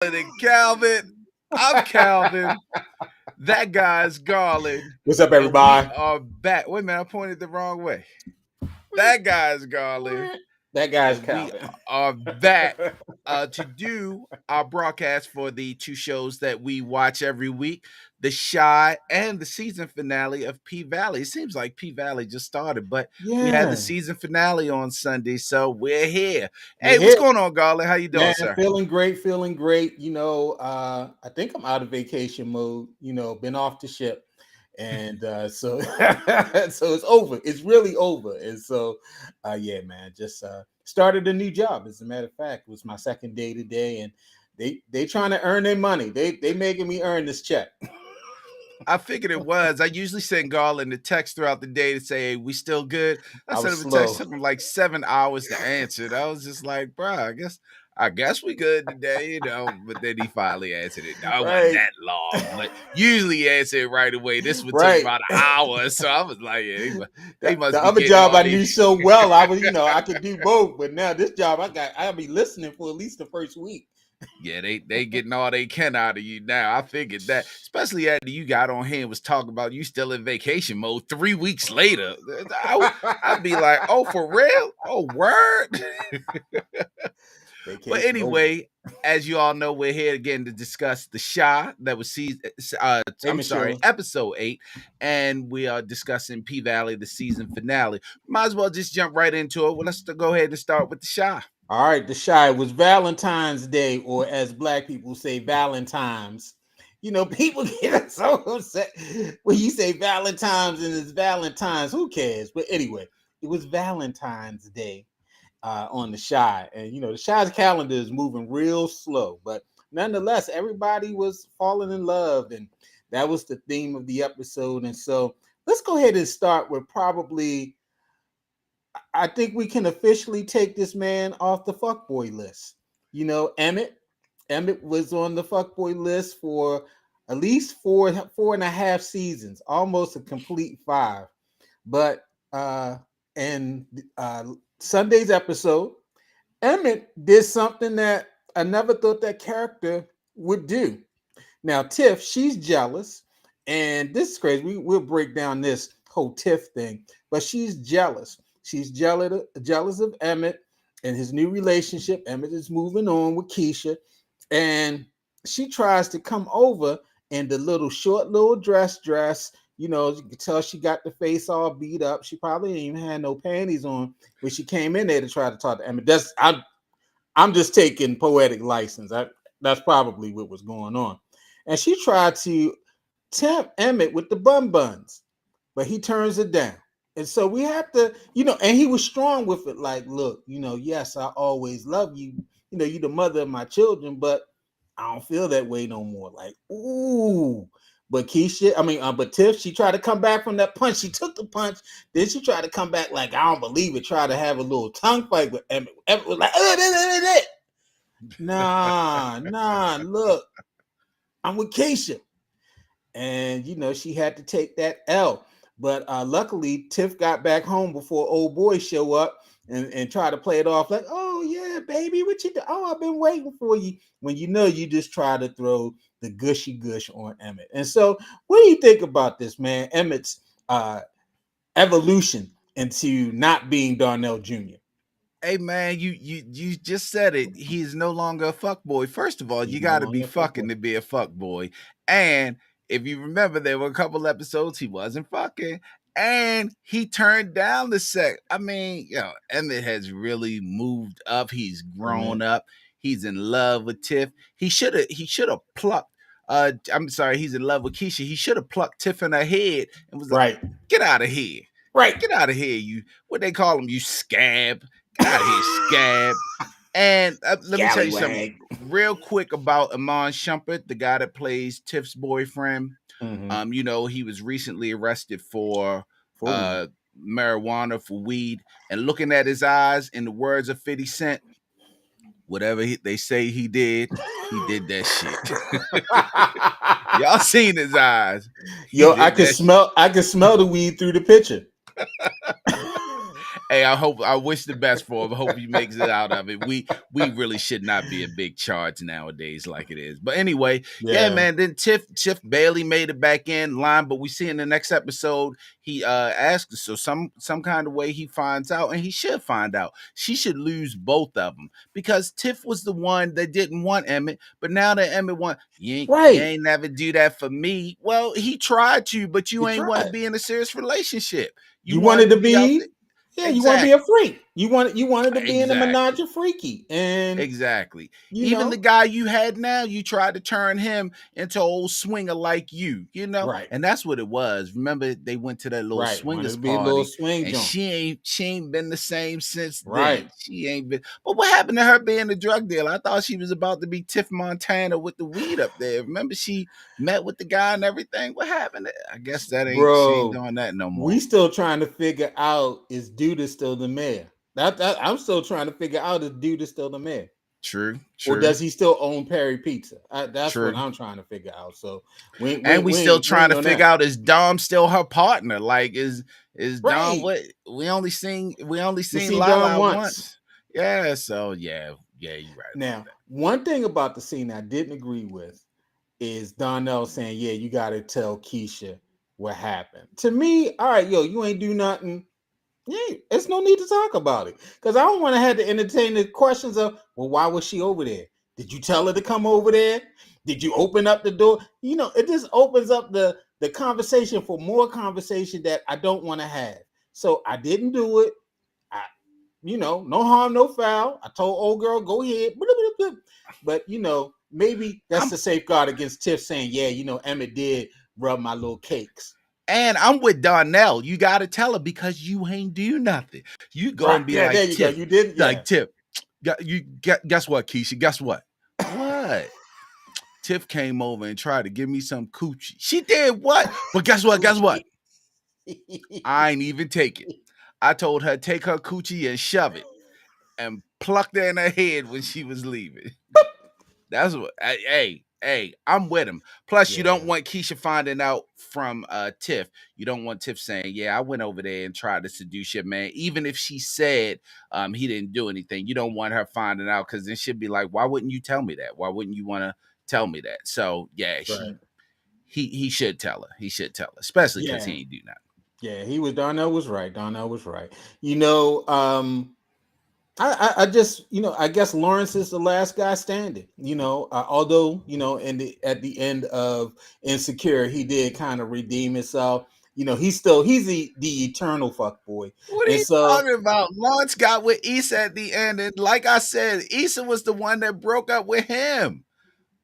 And Calvin. I'm Calvin. That guy's Garland. What's up, And we everybody? are back. Wait a minute, I pointed the wrong way. That guy's Garland. That guy's And we Calvin. are back to do our broadcast for the two shows that we watch every week, The Shy and the season finale of P Valley. It seems like P Valley just started, but we had the Yeah, season finale on Sunday, so we're here. we're Hey, what's here, going on, Garland? How you doing, man. sir? Feeling great, feeling great. I think I'm out of vacation mode. Been off the ship, and so so it's over. It's really over. And so, yeah, man, just started a new job. As a matter of fact, it was my second day today, and they trying to earn their money. They making me earn this check. I figured it was. I usually send Garland a text throughout the day to say, hey, we still good. I I sent was him a text, slow. took him like 7 hours to answer. And I was just like, bro, I guess we good today, But then he finally answered it. No, it wasn't Right. that long, but usually he answered it right away. This one took Right. about an hour. So I was like, yeah, they The must be other getting job all I they knew so well, I could do both. But now this job, I'll be listening for at least the first week. Yeah, they getting all they can out of you now. I figured that, especially after you got on here and was talking about you still in vacation mode 3 weeks later. I'd be like, oh, for real? Oh, word. But Vacation over. anyway, as you all know, we're here again to discuss The Shy. That was Hey, I'm Miss sorry, Shirley. episode 8, and we are discussing P Valley, the season finale. Might as well just jump right into it. Well, let's go ahead and start with The Shy. All right, the shy was Valentine's Day, or as black people say, Valentine's. People get so upset when you say Valentine's and it's Valentine's. Who cares? But anyway, it was Valentine's Day on the Shy. And the Shy's calendar is moving real slow, but nonetheless, everybody was falling in love, and that was the theme of the episode. And so let's go ahead and start with probably, I think we can officially take this man off the fuckboy list. Emmett. Emmett was on the fuckboy list for at least four and a half seasons, almost a complete five. But and Sunday's episode, Emmett did something that I never thought that character would do. Now, Tiff, she's jealous, and this is crazy. We'll break down this whole Tiff thing, but she's jealous. She's jealous of Emmett and his new relationship. Emmett is moving on with Keisha, and she tries to come over in the little short little dress. You can tell she got the face all beat up. She probably didn't even have no panties on when she came in there to try to talk to Emmett. I'm just taking poetic license. That's probably what was going on. And she tried to tempt Emmett with the bun buns, but he turns it down. And so we have to, and he was strong with it. Like, look, yes, I always love you. You the mother of my children, but I don't feel that way no more. Like, ooh. But but Tiff, she tried to come back from that punch. She took the punch. Then she tried to come back like, I don't believe it. Tried to have a little tongue fight with Emmett. Emmett was like, nah, look, I'm with Keisha. And, she had to take that L. But luckily, Tiff got back home before old boy show up and try to play it off like, oh, yeah, baby, what you do? Oh, I've been waiting for you. When you just try to throw the gushy gush on Emmett. And so what do you think about this, man? Emmett's evolution into not being Darnell Jr. Hey man, you just said it. He's no longer a fuck boy. First of all, He's you no got to be longer a fucking fuckboy. to be a fuck boy. And if you remember, there were a couple episodes he wasn't fucking, and he turned down the sex. I mean, Emmett has really moved up. He's Oh, grown man. up. He's in love with Tiff. He should have plucked. I'm sorry, he's in love with Keisha. He should have plucked Tiff in her head and was like, Right. "Get out of here! Right. Get out of here! You what they call him? You scab! Get out of here, scab!" And let me tell you something Scallywag. real quick about Amon Shumpert, the guy that plays Tiff's boyfriend. Mm-hmm. He was recently arrested for For weed. uh marijuana for weed. And looking at his eyes, in the words of 50 Cent, whatever they say he did that shit. Y'all seen his eyes. He Yo, I did can that shit. smell. I can smell the weed through the picture. Hey, I wish the best for him. I hope he makes it out of it. We really should not be a big charge nowadays like it is. But anyway, yeah, Yeah. man. Then Tiff Bailey made it back in line, but we see in the next episode he asks, so some kind of way he finds out, and he should find out. She should lose both of them because Tiff was the one that didn't want Emmett, but now that Emmett want you Right. ain't never do that for me. Well, he tried to, but you You ain't want to tried. be in a serious relationship. You You wanted wanted to to be out there. be, yeah, you want to be a Exactly. freak. You wanted to be in a menage Exactly. a freaky. And Exactly. you Even the know, guy you had now, you tried to turn him into old swinger like you, right, and that's what it was. Remember, they went to that little right. Wanted swingers to be a little party, swing and jump. she ain't been the same since Right. then. She ain't been. But what happened to her being a drug dealer? I thought she was about to be Tiff Montana with the weed up there. Remember, she met with the guy and everything. What happened? I guess that ain't she ain't Bro, doing that no we more. still trying to figure out is Duda still the mayor? That I'm still trying to figure out is Duda still the mayor? True, Or true, does he still own Perry Pizza? That's what true. I'm trying to figure out. So we ain't, we And ain't, we we still ain't, we trying ain't to on figure that. out, is Dom still her partner? Like, is Dom Right. what we only seen We seen Don Lala once. once. Yeah, so yeah, you're right about Now, that. one thing about the scene I didn't agree with is Donnell saying, "Yeah, you got to tell Keisha what happened." To me, all right, yo, you ain't do nothing. Yeah, it's no need to talk about it because I don't want to have to entertain the questions of, well, why was she over there? Did you tell her to come over there? Did you open up the door? It just opens up the conversation for more conversation that I don't want to have. So I didn't do it. I, no harm, no foul. I told old girl, go ahead. But maybe that's I'm the safeguard against Tiff saying, yeah, Emmett did rub my little cakes. and I'm with Donnell. You gotta tell her because you ain't do nothing. You go Right. and be Yeah, there like you go. Tiff, You didn't, yeah. Tiff. Guess what, Keisha? Guess what? What? Tiff came over and tried to give me some coochie. She did what? But guess what? Guess what? Coochie. I ain't even take it. I told her take her coochie and shove it and plucked her in her head when she was leaving. That's what. Hey, I'm with him. Plus, you don't Yeah, want Keisha finding out from Tiff. You don't want Tiff saying, "Yeah, I went over there and tried to seduce your man," even if she said he didn't do anything. You don't want her finding out because then she'd be like, "Why wouldn't you tell me that? Why wouldn't you want to tell me that?" So yeah, right. he should tell her. He should tell her, especially because Yeah, he ain't do nothing. yeah. Darnell was right. Darnell was right. You know, I just I guess Lawrence is the last guy standing. Although at the end of Insecure, he did kind of redeem himself. He's the eternal fuck boy, What are and you so talking about? Lawrence got with Issa at the end, and like I said, Issa was the one that broke up with him.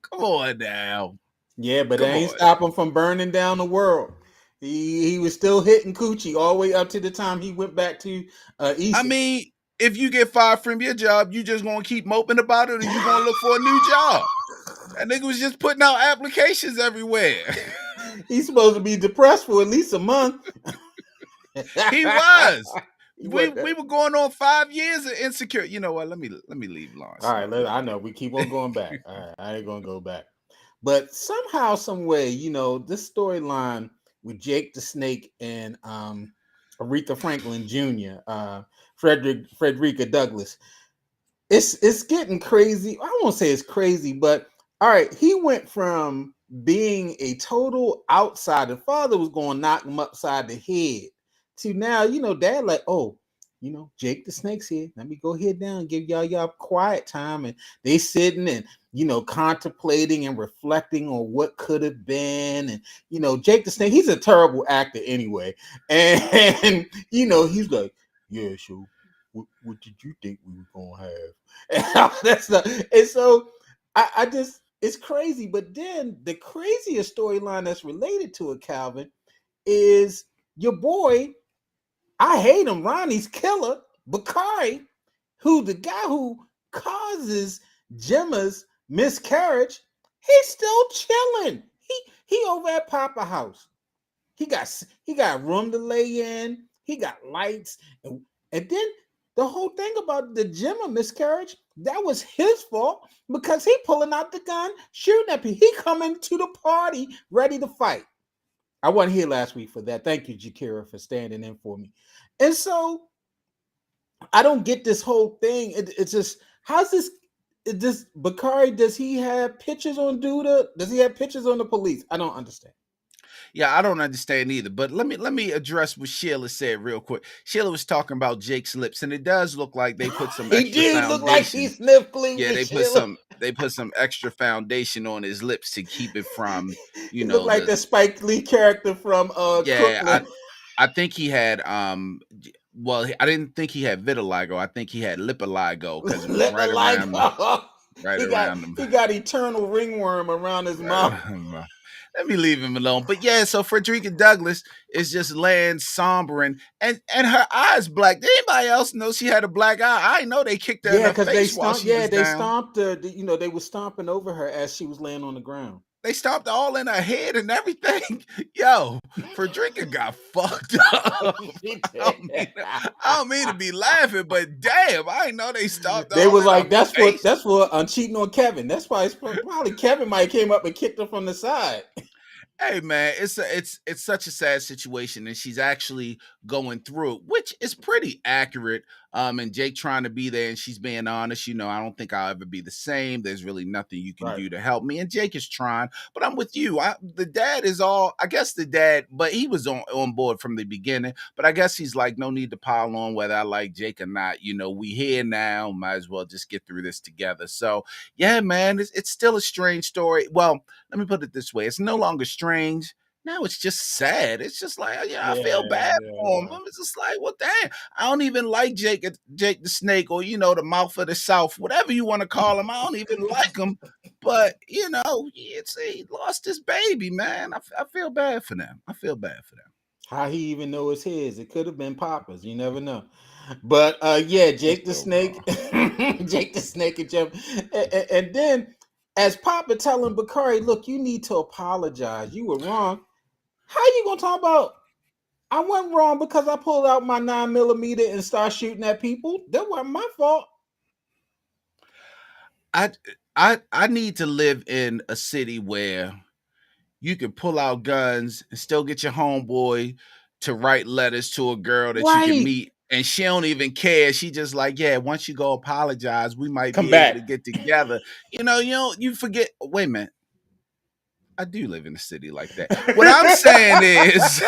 Come on now. yeah, but that Come ain't on. stop him from burning down the world. He was still hitting coochie all the way up to the time he went back to I Issa. mean, if you get fired from your job, you just gonna keep moping about it, or you gonna look for a new job? That nigga was just putting out applications everywhere. He's supposed to be depressed for at least a month. He was. He We wasn't. we were going on 5 years of Insecure. You know what? Let me leave Lawrence All right, alone. Let I me know leave. we keep on going back. All right, I ain't gonna go back. But somehow, some way, this storyline with Jake the Snake and Aretha Franklin Jr., Frederica Douglass, it's getting crazy. I won't say it's crazy, but all right, he went from being a total outsider. Father was going to knock him upside the head to now, dad like, oh, Jake the Snake's here. Let me go head down and give y'all quiet time. And they sitting and contemplating and reflecting on what could have been. And Jake the Snake, he's a terrible actor anyway. And he's like, yeah, sure. What did you think we were gonna have? And so I just it's crazy. But then the craziest storyline that's related to it, Calvin, is your boy. I hate him, Ronnie's killer, Bakari, who the guy who causes Gemma's miscarriage. He's still chilling. He over at Papa House. He got room to lay in. He got lights, and then the whole thing about the Gemma miscarriage, that was his fault because he pulling out the gun, shooting at people. He coming to the party ready to fight. I wasn't here last week for that. Thank you, Jakira, for standing in for me. And so I don't get this whole thing. It's just how's this? This Bakari, does he have pictures on Duda? Does he have pictures on the police? I don't understand. Yeah, I don't understand either. But let me address what Sheila said real quick. Sheila was talking about Jake's lips, and it does look like they put some He extra do look like he foundation. sniffed Yeah, cleavage, they put Sheila. some extra foundation on his lips to keep it from, He looked like the the Spike Lee character from yeah, Crooklyn. I think he had well, I didn't think he had vitiligo. I think he had lipiligo because it was Let the light go. right He got around them. he got eternal ringworm around his Right mouth. around them. Let me leave him alone. But yeah, so Frederica Douglass is just laying sombering, and her eyes black. Did anybody else know she had a black eye? I know they kicked her in Yeah, her because they face while stomped. she Yeah, was they down. stomped her. They were stomping over her as she was laying on the ground. They stomped all in her head and everything. Yo, Frederica got fucked up. She I did. don't mean to, I don't mean to be laughing, but damn, I didn't know they stomped They all was in her like, face. that's for cheating on Kevin. That's why it's probably Kevin might have came up and kicked her from the side. Hey man, it's such a sad situation, and she's actually going through it, which is pretty accurate. And Jake trying to be there, and she's being honest. I don't think I'll ever be the same. There's really nothing you can Right. do to help me, and Jake is trying. But I'm with you. The dad is all. I guess the dad, but he was on board from the beginning. But I guess he's like, no need to pile on whether I like Jake or not. We here now. Might as well just get through this together. So yeah, man, it's still a strange story. Well, let me put it this way: it's no longer strange. Now it's just sad. It's just like, yeah, I feel Yeah, bad for him. yeah. It's just like, well, damn, I don't even like Jake the Snake, or the mouth of the South, whatever you want to call him. I don't even like him. But he lost his baby, man. I feel bad for them. I feel bad for them. How he even know it's his? It could have been Papa's. You never know. But yeah, He's Jake the so Snake, wrong. Jake the Snake, and Jeff, and then as Papa telling Bakari, look, you need to apologize. You were wrong. How you gonna talk about? I went wrong because I pulled out my 9mm and started shooting at people. That wasn't my fault. I I need to live in a city where you can pull out guns and still get your homeboy to write letters to a girl that you can Right. meet, and she don't even care. She just like, yeah, once you go apologize, we might Come be able to back. get together. You forget. Wait a minute, I do live in a city like that. What I'm saying is,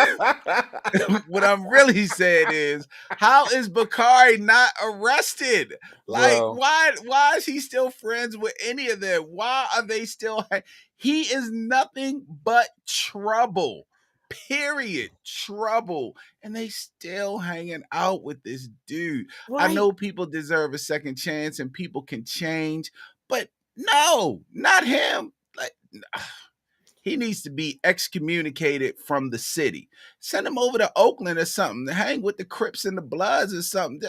what I'm really saying is, how is Bakari not arrested? Like, Well, why is he still friends with any of them? Why are they still? He is nothing but trouble. Period. Trouble. And they still hanging out with this dude. I right. know people deserve a second chance and people can change, but no, not him. Like, he needs to be excommunicated from the city. Send him over to Oakland or something to hang with the Crips and the Bloods or something.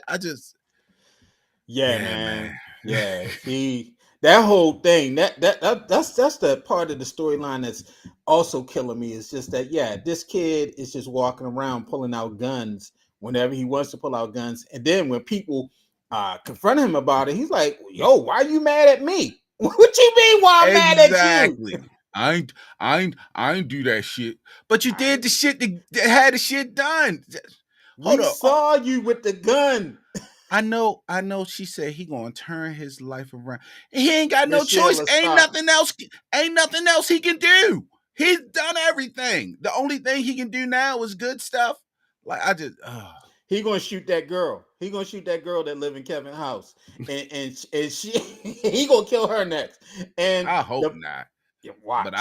Yeah, Yeah, man. man. Yeah. See, that whole thing, that's the part of the storyline that's also killing me. Is just that, yeah, this kid is just walking around pulling out guns whenever he wants to pull out guns. And then when people confront him about it, he's like, yo, why are you mad at me? What you mean why I'm mad at you? Exactly. I ain't do that shit. But you did I, the shit that had the shit done. Hold we on. saw you with the gun. I know she said he gonna turn his life around. He ain't got no choice. Michelle, stop. Ain't nothing else he can do. He's done everything. The only thing he can do now is good stuff. Like He gonna shoot that girl. He gonna shoot that girl that live in Kevin's house, and she he gonna kill her next. And I hope the not. But watch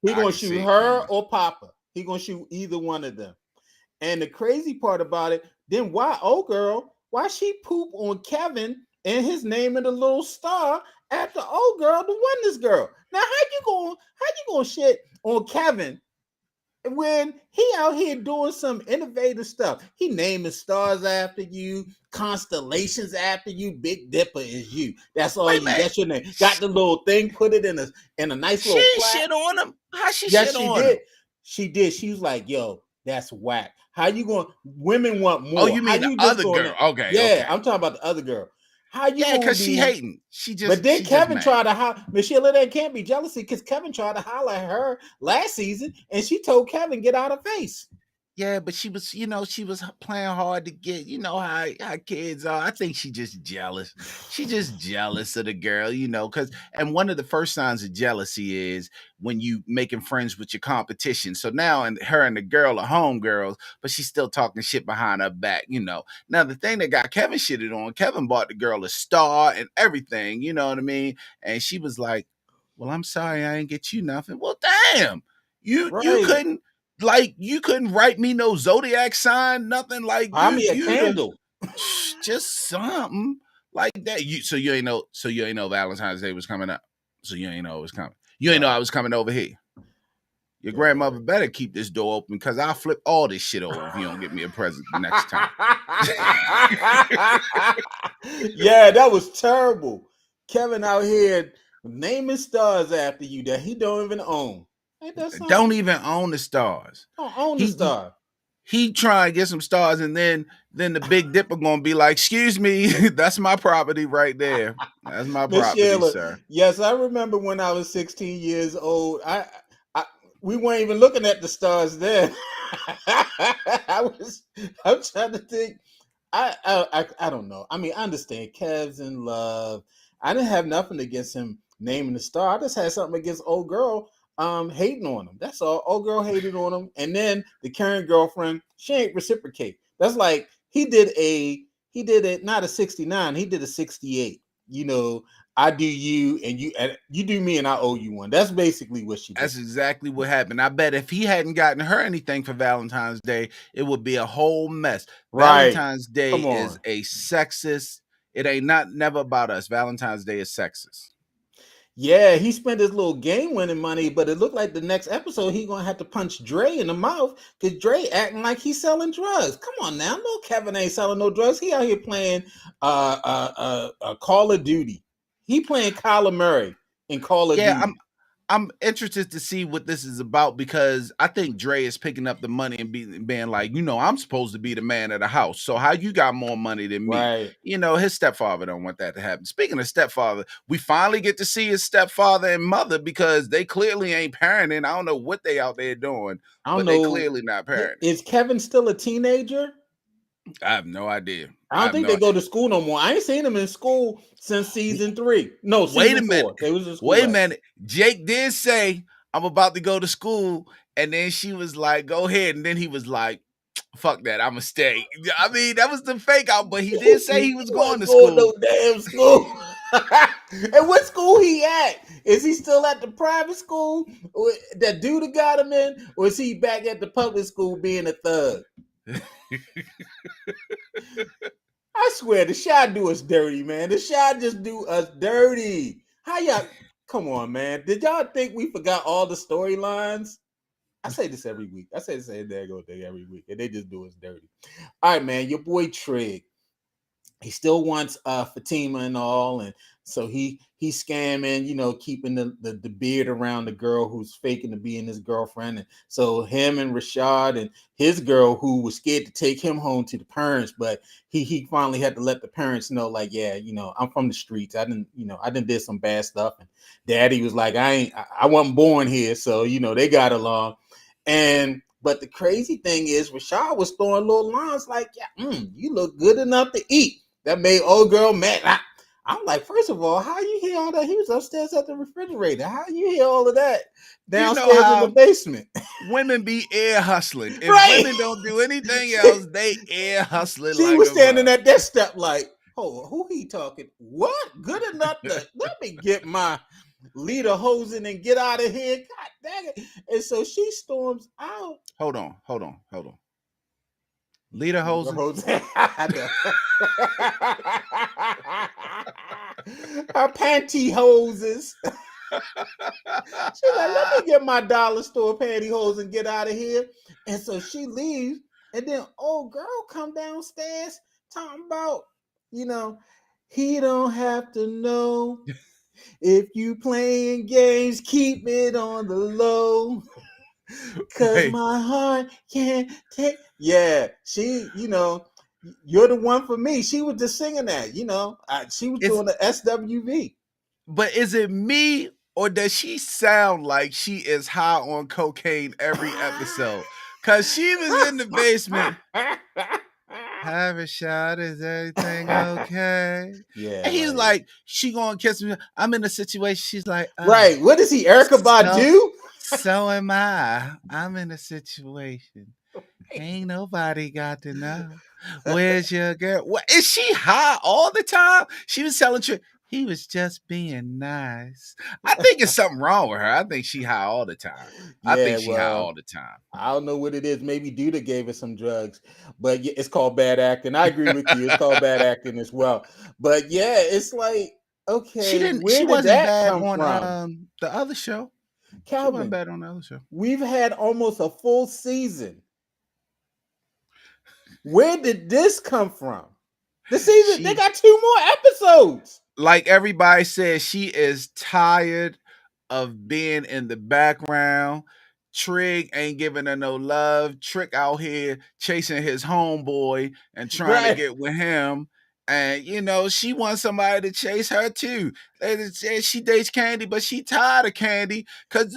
he I gonna can shoot see it her coming. or Papa. He gonna shoot either one of them. And the crazy part about it, then why old girl? Why she poop on Kevin and his name in the little star after old girl, the oneness girl? Now how you gonna shit on Kevin when he out here doing some innovative stuff? He naming stars after you, constellations after you. Big Dipper is you. That's all Wait, you. man. That's your name. Got the little thing. Put it in a nice She little ain't plaque. shit on him. How she Yes, shit she on him? did. She did. She was like, "Yo, that's whack. How you going? Women want Oh, more. you How mean the you just other going girl? to? Okay, Yeah, okay. I'm talking about the other girl. How you Yeah, gonna because she be? hating. She But just then she just Kevin mad. tried to holler. Michelle, that can't be jealousy because Kevin tried to holler at her last season, and she told Kevin get out of face. Yeah, but she was playing hard to get, how kids are. I think she just jealous. She just jealous of the girl, because and one of the first signs of jealousy is when you making friends with your competition. So now and her and the girl are homegirls, but she's still talking shit behind her back. Now the thing that got Kevin shitted on, Kevin bought the girl a star and everything, you know what I mean? And she was like, well, I'm sorry, I ain't get you nothing. Well, damn. You Right. couldn't like you couldn't write me no zodiac sign, nothing like Buy me a you the candle. just something like that. You ain't know Valentine's Day was coming up. So you ain't know it was coming. You ain't know I Right. was coming over here. Your Right. grandmother better keep this door open because I'll flip all this shit over if you don't get me a present next time. Yeah, that was terrible. Kevin out here naming stars after you that he don't even own. Ain't that Don't something? even own the stars. Don't own the He star. he try and get some stars, and then the Big Dipper gonna be like, "Excuse me, that's my property right there. That's my Miss property, Sheila, sir." yes, I remember when I was 16 years old. I we weren't even looking at the stars then. I'm trying to think. I don't know. I mean, I understand Kev's in love. I didn't have nothing against him naming the star. I just had something against old girl hating on him. That's all. Old girl hated on him. And then the current girlfriend, she ain't reciprocate. That's like he did it not a 69, he did a 68. You know, I do you and you do me and I owe you one. That's basically what she did. That's exactly what happened. I bet if he hadn't gotten her anything for Valentine's Day, it would be a whole mess. Right. Valentine's Day Come is on. a sexist. It ain't not never about us. Valentine's Day is sexist. Yeah, he spent his little game winning money, but it looked like the next episode he gonna have to punch Dre in the mouth because Dre acting like he's selling drugs. Come on now, no, Kevin ain't selling no drugs. He out here playing Call of Duty. He playing Kyler Murray in Call of Yeah, I'm Duty. I'm interested to see what this is about because I think Dre is picking up the money and being like, I'm supposed to be the man of the house. So how you got more money than me? Right. His stepfather don't want that to happen. Speaking of stepfather, we finally get to see his stepfather and mother because they clearly ain't parenting. I don't know what they out there doing, I don't but they know. clearly not parenting. Is Kevin still a teenager? I have no idea. I I don't have think no. they go to school no more. I ain't seen them in school since season 3. No, Wait season a minute. 4. They was in school Wait a last. minute. Jake did say I'm about to go to school, and then she was like, "Go ahead," and then he was like, fuck that, I'ma stay. I mean, that was the fake out, but he did say He he was going wasn't to going school. no damn school. And what school he at? Is he still at the private school that dude got him in, or is he back at the public school being a thug? I swear, the Shy do us dirty, man. The Shy just do us dirty. How y'all? Come on, man. Did y'all think we forgot all the storylines? I say this every week. I say the same daggone thing every week, and they just do us dirty. All right, man. Your boy Trig, he still wants Fatima and all, and so he's scamming, keeping the beard around the girl who's faking to being his girlfriend. And so him and Rashad and his girl who was scared to take him home to the parents, but he finally had to let the parents know, like, yeah, I'm from the streets. I didn't did some bad stuff. And daddy was like, I wasn't born here, so they got along. And but the crazy thing is, Rashad was throwing little lines like, yeah, you look good enough to eat. That made old girl mad. I'm like, first of all, how you hear all that? He was upstairs at the refrigerator. How you hear all of that You know downstairs in the how basement? women be air hustling. If Right. women don't do anything else, they air hustling She like was a standing mug. at that step like, oh, who he talking? What? Good enough to let me get my leader hosing and get out of here. God dang it. And so she storms out. Hold on, hold on, hold on. Leader Leader hosing. hosing. Her pantyhoses. She's like, let me get my dollar store pantyhose and get out of here. And so she leaves. And then old girl come downstairs talking about, you know, he don't have to know. If you playing games, keep it on the low. Cause Wait, my heart can't take. Yeah, you're the one for me. She was just singing that, she was is doing the SWV. but is it me or does she sound like she is high on cocaine every episode? Cause she was in the basement. Have a shot, is everything okay? Yeah, And he was like like, she gonna kiss me. I'm in a situation. She's like, right. What is he, Erica so Badu? so am I. I'm in a situation. Ain't nobody got to know. Where's your girl? What is she high all the time? She was telling you he was just being nice. I think it's something wrong with her. I think she high all the time. I Yeah, think she high well, all the time. I don't know what it is. Maybe Duda gave her some drugs, but yeah, it's called bad acting. I agree with you. It's called bad acting as well. But yeah, it's like, She okay, didn't. She where did wasn't that bad come on from? the other show. She wasn't Calvin, bad on the other show. we've had almost a full season. Where did this come from? The season, they She, got 2 more episodes. like everybody says, she is tired of being in the background. Trig ain't giving her no love. Trick out here chasing his homeboy and trying to Right. get with him. And she wants somebody to chase her too. They said she dates Candy, but she tired of Candy. Cause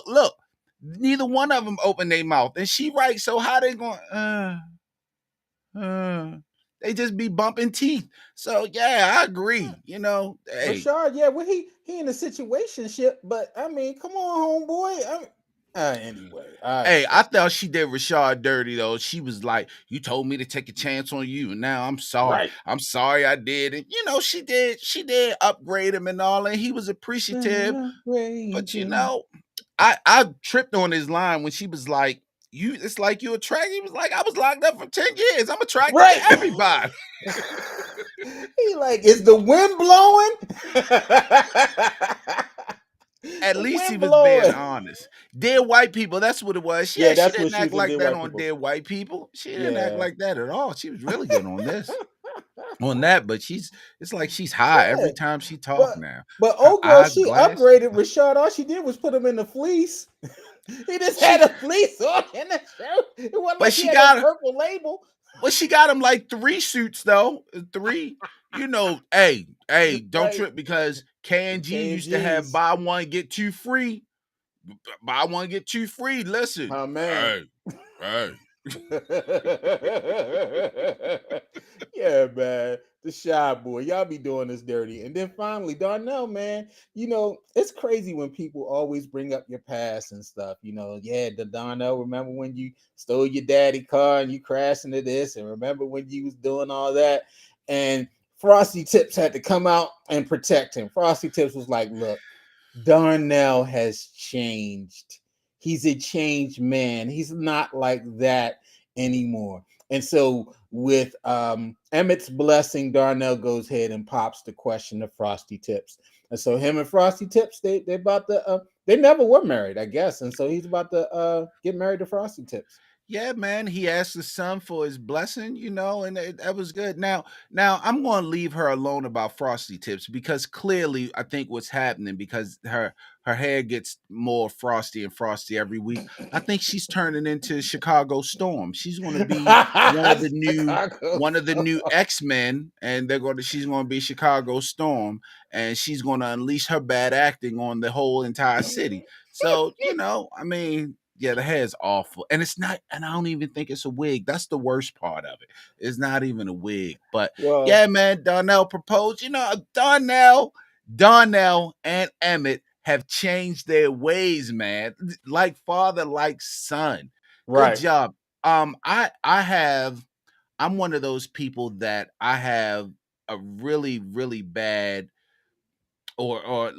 look, neither one of them open their mouth, and she right. So how they going? Uh, they just be bumping teeth. So yeah, I agree. Hey, Rashard, yeah, well, he in a situation ship, but I mean, come on, homeboy. Anyway, I hey, I thought she did Rashad dirty though. She was like, "You told me to take a chance on you, and now I'm sorry. right. I'm sorry I did." And she did upgrade him and all, and he was appreciative. But Celebrating. I tripped on his line when she was like, "You, it's like you attract." He was like, "I was locked up for 10 years. I'm attracted to Right. everybody." He like, is the wind blowing? At The least he wind was being blowing. honest. Dear white people, that's what it was. Yeah, Yeah, she that's what didn't she act was in like Dear that White on People. Dear White People. She didn't act Yeah. like that at all. She was really good on this. On that, but it's like she's high Yeah. every time she talk But now. but Her old girl, she eyeglass. upgraded Rashad. All she did was put him in the fleece. He just had She a fleece on in the shirt. It wasn't but like he she had no got purple label. she got him like 3 suits though. Three. Hey, don't Right. trip because K and G K and used to have G's. buy one, get two free. Buy one, get two free. Listen. Oh man. Hey, hey. Yeah, man. The shy boy. Y'all be doing this dirty. And then finally, Darnell, man, it's crazy when people always bring up your past and stuff. Yeah, the Darnell, remember when you stole your daddy car and you crashed into this, and remember when you was doing all that. And Frosty Tips had to come out and protect him. Frosty Tips was like, look, Darnell has changed. He's a changed man. He's not like that anymore. And so, with Emmett's blessing, Darnell goes ahead and pops the question to Frosty Tips. And so, him and Frosty Tips, they about to they never were married, I guess. And so, he's about to get married to Frosty Tips. Yeah, man. He asked the son for his blessing, and that was good. Now I'm going to leave her alone about Frosty Tips because clearly I think what's happening because her hair gets more frosty and frosty every week. I think she's turning into Chicago Storm. She's going to be one of the new Chicago. one of the new X-Men, and she's going to be Chicago Storm, and she's going to unleash her bad acting on the whole entire city. So, I mean, yeah, the hair is awful. And it's not, and I don't even think it's a wig. That's the worst part of it. It's not even a wig. But Well, yeah, man, Darnell proposed. Darnell and Emmett have changed their ways, man. Like father, like son. Good right, job. I'm one of those people that I have a really, really bad or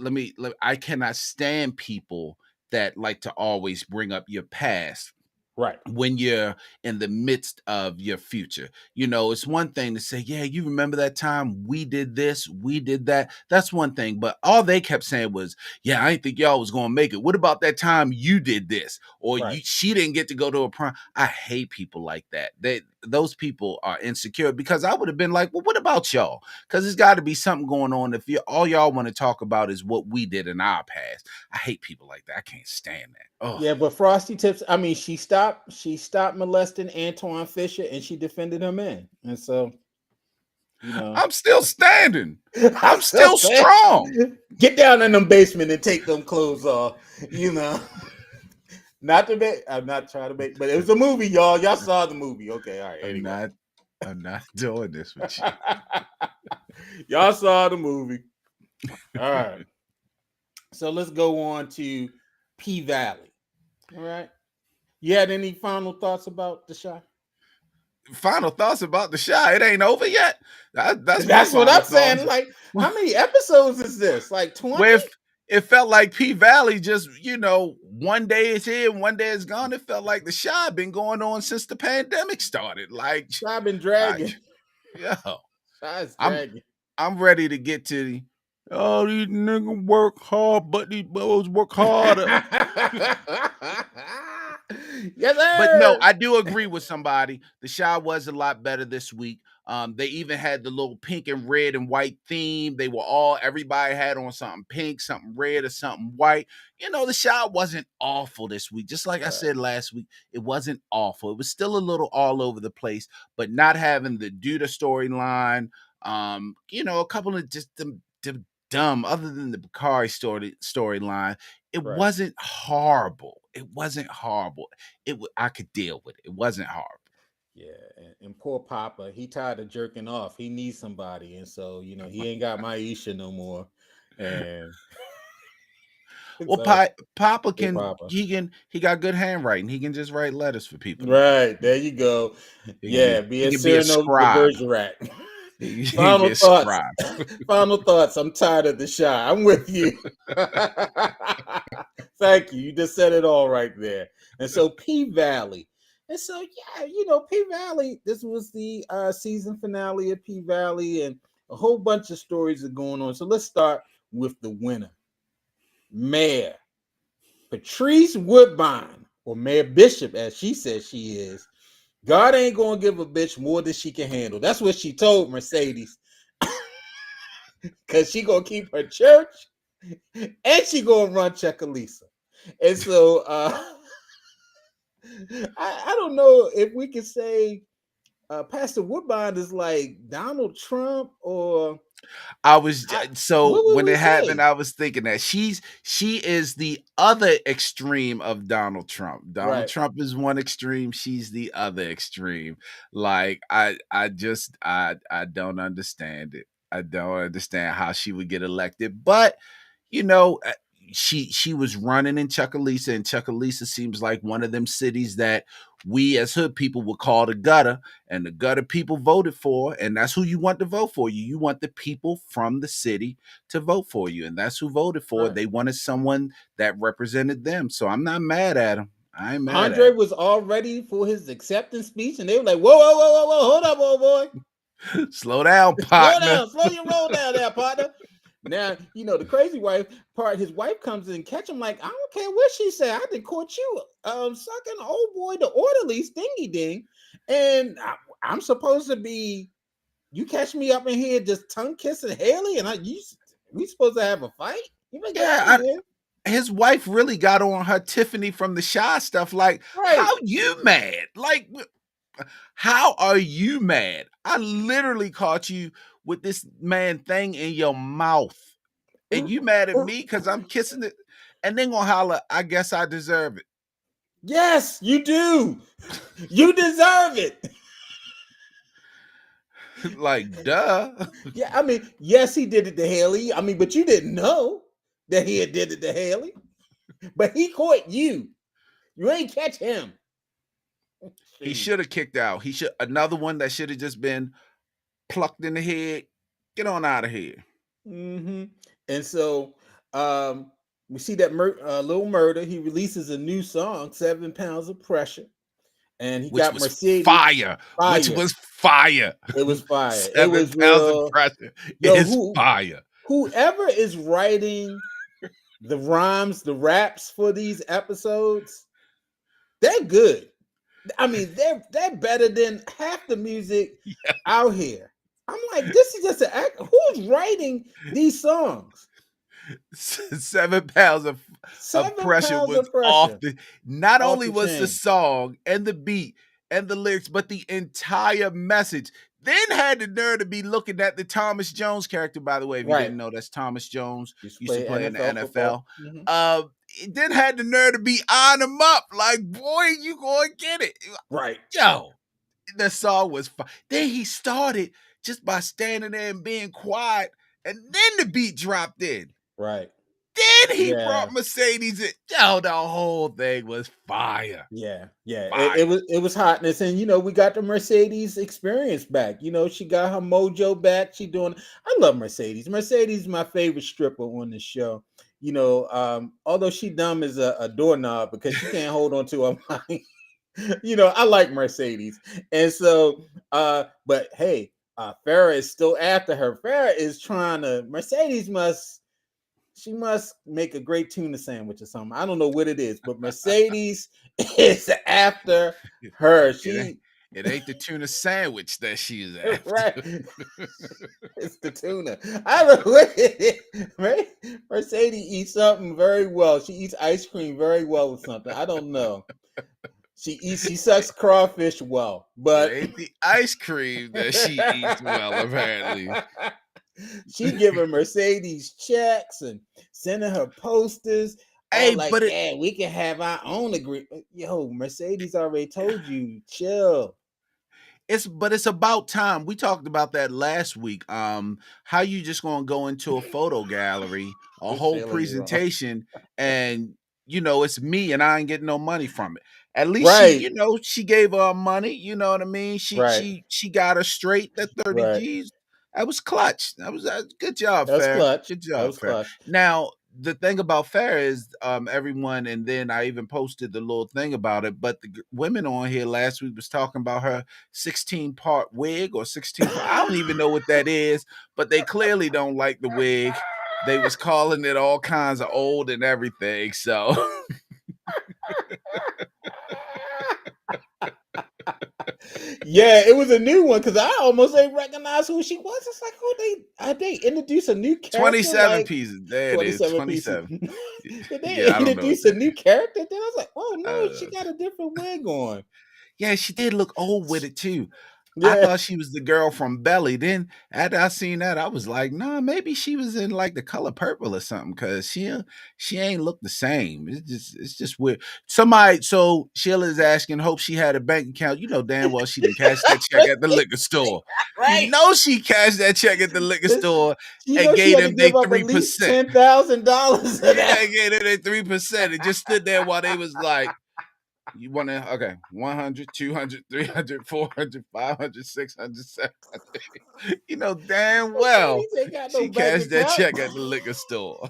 I cannot stand people that like to always bring up your past right, when you're in the midst of your future. It's one thing to say, yeah, you remember that time we did this, we did that. That's one thing. But all they kept saying was, yeah, I didn't think y'all was gonna make it. What about that time you did this? Or right. she didn't get to go to a prom. I hate people like that. Those people are insecure because I would have been like, well, what about y'all? Because there's got to be something going on. If you all y'all want to talk about is what we did in our past. I hate people like that. I can't stand that. Oh. Yeah, but Frosty Tips, I mean, she stopped molesting Antoine Fisher and she defended her man. And so, you know, I'm still standing. I'm I'm still still saying, strong. get down in them basement and take them clothes off, you know. Not to make. I'm not trying to make, but it was a movie, y'all. Y'all saw the movie. Okay, all right. I'm Anyway, not. I'm not doing this with you. y'all saw the movie. All right. So let's go on to P Valley. All right. You had any final thoughts about the show? Final thoughts about the Shy. It ain't over yet. That's my That's what final I'm thoughts. saying. Like, how many episodes is this? Like 20? Where it felt like P Valley just, one day it's here, one day it's gone. It felt like the Shy been going on since the pandemic started. Like, I've been I, dragging. yo, Shy's I'm dragging. I'm ready to get to these niggas work hard, but these boys work harder. Yes, But no, sir. I do agree with somebody. The Shy was a lot better this week. They even had the little pink and red and white theme. Everybody had on something pink, something red, or something white. The Shy wasn't awful this week. Just like I Right. said last week, it wasn't awful. It was still a little all over the place, but not having the Duda storyline. A couple of just the dumb, other than the Bakari storyline, it Right. wasn't horrible. It wasn't horrible. I could deal with it. It wasn't horrible. Yeah, and poor Papa, he tired of jerking off. He needs somebody, and so he ain't got Maisha no more, and Well, so Papa poor can Papa. he got good handwriting. He can just write letters for people now. Right there, you go. He can Yeah, be be he a can be a Cyrano de scribe. Bergerac. He can be Final a thoughts. scribe. Final thoughts. I'm tired of the shot. I'm with you. Thank you. You just said it all right there. And so P Valley. And so P Valley. This was the season finale of P Valley, and a whole bunch of stories are going on. So let's start with the winner, Mayor Patrice Woodbine, or Mayor Bishop, as she says she is. God ain't gonna give a bitch more than she can handle. That's what she told Mercedes. Cause she gonna keep her church and she gonna run Chuckalisa. And so I don't know if we can say Pastor Woodbine is like Donald Trump, or So what would when we it happened, say? I was thinking that she is the other extreme of Donald Trump. Donald Right. Trump is one extreme, she's the other extreme. Like I don't understand it. I don't understand how she would get elected, but you know, uh, she was running in Chuckalisa, and Chuckalisa seems like one of them cities that we as hood people would call the gutter, and the gutter people voted for, and that's who you want to vote for you. You want the people from the city to vote for you, and that's who voted for. Right. They wanted someone that represented them, so I'm not mad at him. I ain't mad Andre at was all ready for his acceptance speech, and they were like, "Whoa, whoa, whoa, whoa, whoa, hold up, old boy! him. Slow down, Slow partner. down, slow your roll down there, partner." Now, the crazy wife part, his wife comes in and catch him like, I don't care what she said. I done caught you sucking old boy the orderly's dingy ding. And I'm supposed to be, you catch me up in here just tongue kissing Haley, and we supposed to have a fight? You better get out of Yeah, here. his wife really got on her Tiffany from the Shy stuff. Like, how Right. you mad? Like, how are you mad? I literally caught you with this man thing in your mouth, and you mad at me because I'm kissing it, and then gonna holler, I guess I deserve Yes, you do. You deserve it. it. Like, duh. Yeah, I mean, yes, he did it to Haley. I mean, but you didn't know that he had did it to Haley. But he caught you. You ain't catch him. He Shoot. should have kicked out. He should another one that should have just been plucked in the head. Get on out of here. Mm-hmm. And so we see that Little Murder. He releases a new song, 7 Pounds of Pressure. And he Which got was Mercedes fire. Which fire. was fire. It was fire. It 7 was pounds of real. pressure Yo, is fire. whoever is writing the rhymes, the raps for these episodes, they're good. I mean, they're better than half the music out here. I'm like, this is just an act. Who's writing these songs? 7 pounds of Seven pressure pounds was of off pressure the not off only the was the chain. song and the beat and the lyrics, but the entire message. Then had the nerve to be looking at the Thomas Jones character. By the way, if you Right. didn't know, that's Thomas Jones, Used to used to play play in the NFL football. NFL. Mm-hmm. then had the nerve to be on him up. Like, boy, you gonna get it. Right. Yo, the song was fun. Then he started just by standing there and being quiet, and then the beat dropped in. Right. Then he Yeah. brought Mercedes in. Yo, the whole thing was fire. Yeah, yeah, Fire. it was hotness, and we got the Mercedes experience back. She got her mojo back. She doing. I love Mercedes. Mercedes is my favorite stripper on the show. Although she dumb as a doorknob because she can't hold on to her money. I like Mercedes, and so, but hey, Farrah is still after her. Farrah is trying to. Mercedes must make a great tuna sandwich or something. I don't know what it is, but Mercedes is after her. She It ain't the tuna sandwich that she's right. after. It's the tuna. I don't know what it is. Right? Mercedes eats something very well. She eats ice cream very well with something. I don't know. She sucks crawfish well, It but ain't the ice cream that she eats well, apparently. she giving Mercedes checks and sending her posters. All Hey, like, yeah, we can have our own agreement. Yo, Mercedes already told you, chill. It's about time. We talked about that last week. How you just gonna go into a photo gallery, a This whole feeling you wrong. presentation, and it's me and I ain't getting no money from it. At least Right, she gave her money, you know what I mean? She right, she she got her straight, that 30 right. G's. That was clutch. That was good job, That was Fair. clutch. Good That job, was Fair. clutch. Now, the thing about Fair is everyone, and then I even posted the little thing about it, but the women on here last week was talking about her 16-part wig or 16 part. I don't even know what that is, but they clearly don't like the wig. They was calling it all kinds of old and everything. So Yeah, it was a new one because I almost ain't recognize who she was. It's like, oh, they introduce a new character 27 like pieces. There it is. 27 pieces. 27. Did they Yeah, I don't know what introduce a that new is. character? Then I was like, oh no, she Uh, got a different wig on. yeah, she did look old with it too. I Yeah, thought she was the girl from Belly. Then after I seen that, I was like, nah, maybe she was in like The Color Purple or something, because she ain't look the same. It's just weird. So Sheila is asking, hope she had a bank account. You know damn well she didn't cash that check at the liquor store. You right. know she cashed that check at the liquor store You and know she gave had to them they give up at least 3%. $10,000 of Yeah, that. gave them they 3%. And just stood there while they was like, you want to, okay, 100, 200, 300, 400, 500, 600, 700. You know damn well Mercedes ain't got no she bank cashed that account. check at the liquor store.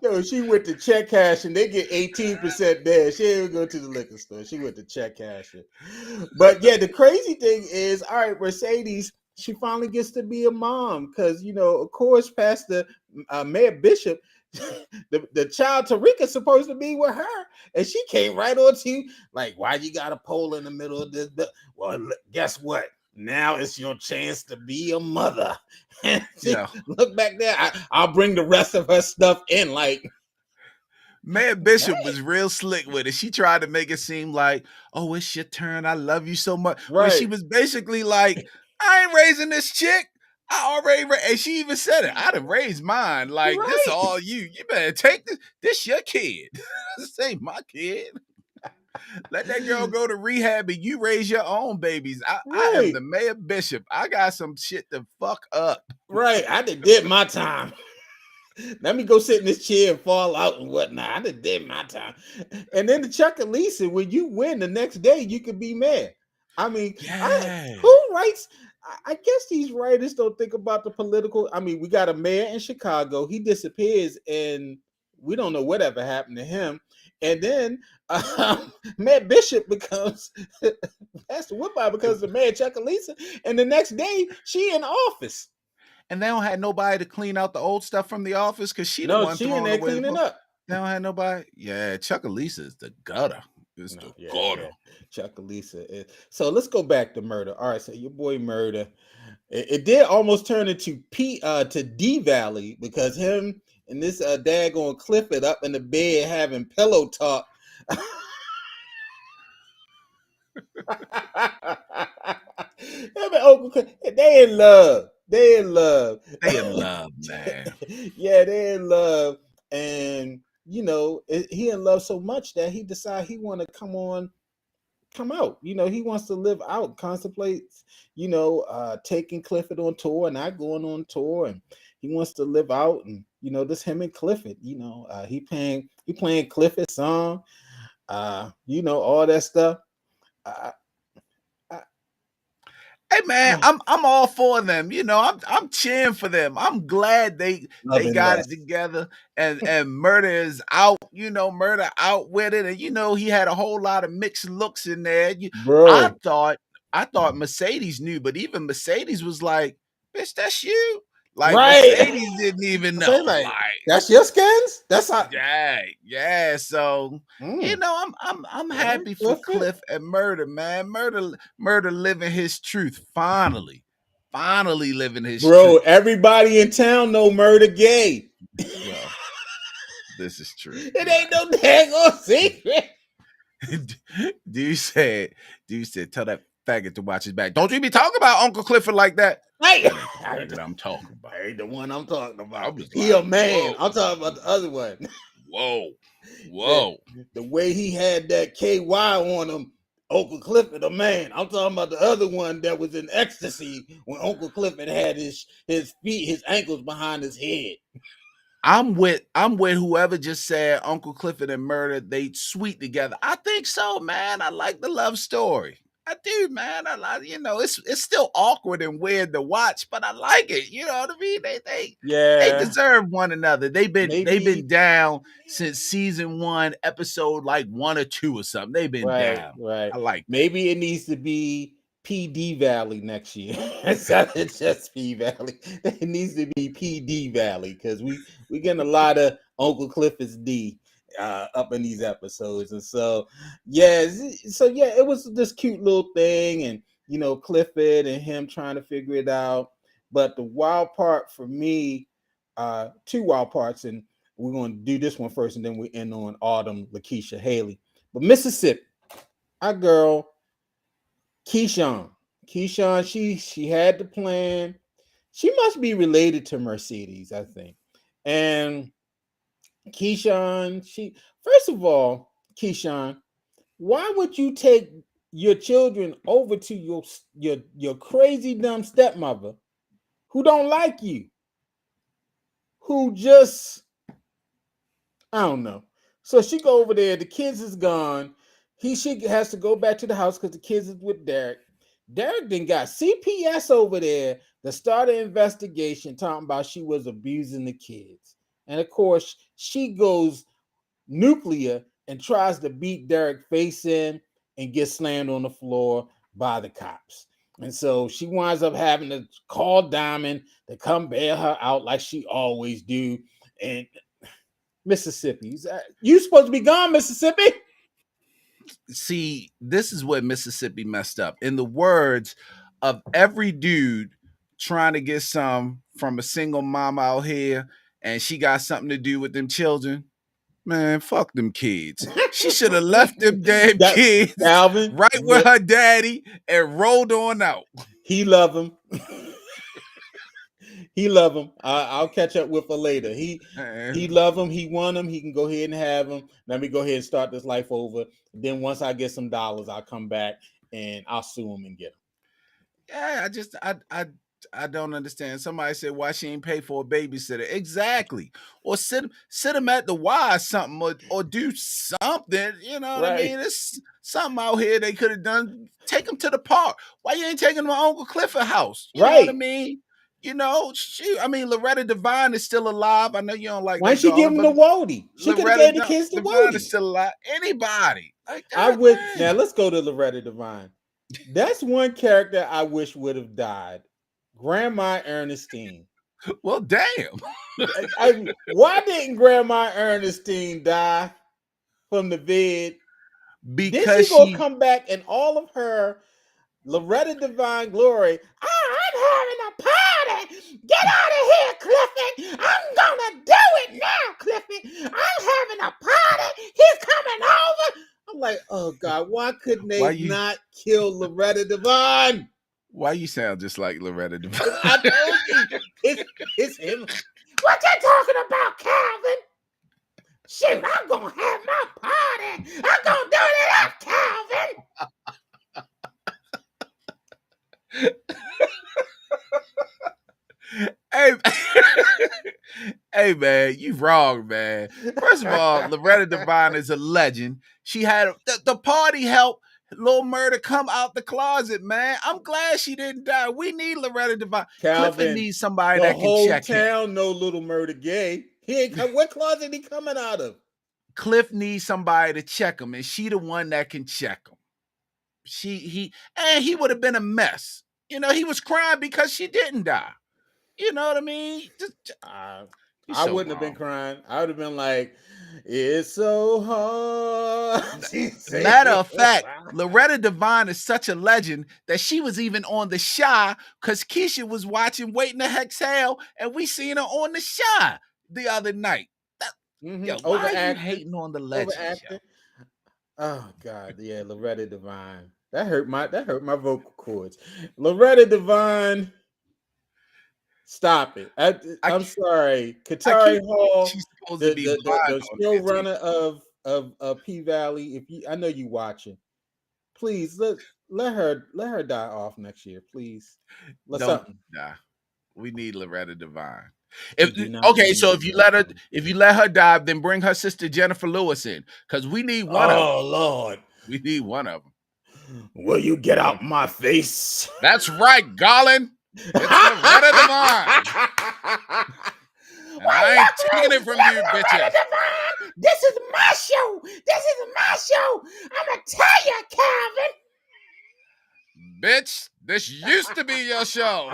Yo, she went to check cash and they get 18% there. She didn't even go to the liquor store. She went to check cash it. But yeah, the crazy thing is, all right, Mercedes, she finally gets to be a mom because, of course, Pastor Mayor Bishop, the child Tarika's supposed to be with her. And she came right on to you, like, why you got a pole in the middle of this? Well, guess what? Now it's your chance to be a mother. And Yeah. look back there. I'll bring the rest of her stuff in. Like, Mayor Bishop was real slick with it. She tried to make it seem like, oh, it's your turn. I love you so much. When she right, was basically like, I ain't raising this chick. I already and she even said it. I done raised mine. Like, this right, all you. You better take this. This your kid. This ain't my kid. Let that girl go to rehab and you raise your own babies. I am right, the Mayor Bishop. I got some shit to fuck up. right. I did my time. Let me go sit in this chair and fall out and whatnot. I did my time. And then the Chuck and Lisa, when you win the next day, you could be mad. I mean, Yeah. who writes? I guess these writers don't think about the political. I mean, we got a mayor in Chicago. He disappears, and we don't know whatever happened to him. And then Matt Bishop becomes Pastor Woodbine becomes the mayor, Chuck and Lisa, and the next day she in office. And they don't have nobody to clean out the old stuff from the office because she the No, one she in throwing there away the cleaning book. up. They don't have nobody. Yeah, Chuckalisa is the gutter. It's No, the yeah, gutter. yeah. Chuck and Lisa. So let's go back to Murder. All right, so your boy Murder. It did almost turn into to D Valley because him and this daggone Clifford up in the bed having pillow talk. Him and Uncle Cliff, they in love. They in love. They in love, man. Yeah, they in love, and he in love so much that he decide he want to come out. He wants to live out, contemplates, taking Clifford on tour, not going on tour, and he wants to live out. And this him and Clifford. He playing Clifford's song. All that stuff. Uh, I, Hey man, I'm all for them. I'm cheering for them. I'm glad they Loving got it less, together and Murder is out, Murder out with it. And he had a whole lot of mixed looks in there. I bro. thought I thought Mercedes knew, but even Mercedes was like, bitch, that's you. Like Right. Mercedes didn't even I say know. like, Like, that's your skins. That's how. yeah, yeah. So Mm, I'm yeah, happy for Clifford. Cliff and Murder, man. Murder living his truth. Finally living his Bro, truth. everybody in town know Murder gay. Well, this is true. It ain't Right. no daggone secret. Dude said, tell that faggot to watch his back. Don't you be talking about Uncle Clifford like that. Hey, That ain't the I ain't, faggot I'm talking about. I ain't the one I'm talking I about. was He a like, man. whoa, I'm talking about the other one. whoa, the, whoa. the way he had that KY on him, Uncle Clifford a man. I'm talking about the other one that was in ecstasy when Uncle Clifford had his feet, his ankles behind his head. I'm with whoever just said Uncle Clifford and Murder, they sweet together. I think so, man. I like the love story. I do, man. I like, it's still awkward and weird to watch, but I like it. You know what I mean? They Yeah, deserve one another. They've maybe been down since season 1, episode like 1 or 2 or something. They've been right, down. right. I like that. Maybe it needs to be PD Valley next year. It's just P Valley. It needs to be PD Valley because we getting a lot of Uncle Clifford's D up in these episodes, and so yeah, it was this cute little thing, and Clifford and him trying to figure it out. But the wild part for me, two wild parts, and we're going to do this one first, and then we end on Autumn, Lakeisha, Haley. But Mississippi, our girl Keyshawn. Keyshawn, she had the plan. She must be related to Mercedes, I think. And Keyshawn, she first of all, Keyshawn, why would you take your children over to your crazy dumb stepmother who don't like you, who just I don't know. So she go over there. The kids is gone. She has to go back to the house because the kids is with Derek. Derek then got CPS over there to start an investigation talking about she was abusing the kids. And of course, she goes nuclear and tries to beat Derek face in and gets slammed on the floor by the cops. And so she winds up having to call Diamond to come bail her out like she always do. And Mississippi. You supposed to be gone, Mississippi. See, this is where Mississippi messed up. In the words of every dude trying to get some from a single mom out here, and she got something to do with them children, man, fuck them kids. She should have left them damn That kids Calvin, right with her daddy and rolled on out. he love him. He love him. I'll catch up with her later. He Man, love him. He want him. He can go ahead and have him. Let me go ahead and start this life over. Then once I get some dollars, I'll come back and I'll sue him and get him. yeah, I don't understand. Somebody said why she ain't pay for a babysitter. Exactly. Or sit him at the Y or something or do something. You know what I Right, mean? It's something out here they could have done. Take him to the park. Why you ain't taking him to Uncle Clifford house? You know what I right. mean? Shoot. I mean, Loretta Devine is still alive. I know you don't like Why that she give darling, him but the Wody? She could have Loretta gave the kids the Devine is Wody. still alive. Anybody like I that, would now man? let's go to Loretta Devine. That's one character I wish would have died. Grandma Ernestine. Well, damn. Why didn't Grandma Ernestine die from the vid? Then Because she gonna she come back and all of her Loretta Divine glory. Oh, I'm having a party. Get out of here, Clifford. I'm gonna do it now, Clifford. I'm having a party. He's coming over. I'm like, oh God, why couldn't why they you not kill Loretta Devine? Why you sound just like Loretta Devine? I told you, it's him. What you talking about, Calvin? Shoot, I'm gonna have my party. I'm gonna do it up, Calvin. Hey, hey, man, you wrong, man. First of all, Loretta Devine is a legend. She had the party helped Lil Murda come out the closet, man. I'm glad she didn't die. We need Loretta Devine. Clifford Calvin, needs somebody the that can whole check him. town know Little Murder gay. He ain't come. What closet he coming out of? Cliff needs somebody to check him, and she the one that can check him. He would have been a mess. You know, he was crying because she didn't die. You know what I mean? You're I so wouldn't have been wrong. crying. I would have been like, "It's so hard." Matter of fact, Loretta Devine is such a legend that she was even on The Shy because Keisha was watching Waiting to Exhale, and we seen her on The Shy the other night. Yo, why are you Overacting, hating on the legends, yo? overacting. Oh God, yeah, Loretta Devine. That hurt my vocal cords. Loretta Devine, stop it. I I'm sorry, I Katari keep Hall, she's supposed to the be the the, blind the on there too. showrunner of P Valley. If you, I know you watching. Please let her die off next year, please. Let Don't something. die. We need Loretta Devine. We If do not okay, need so Loretta Devine. if you let her die, then bring her sister Jennifer Lewis in because we need one of them. Oh Lord, We need one of them. will you get out my face? That's right, Garland. It's Loretta Devine. And Why I ain't y'all taking it through? from you, Loretta bitches. Devine? This is my show. This is my show. I'ma tell you, Calvin. Bitch, this used to be your show.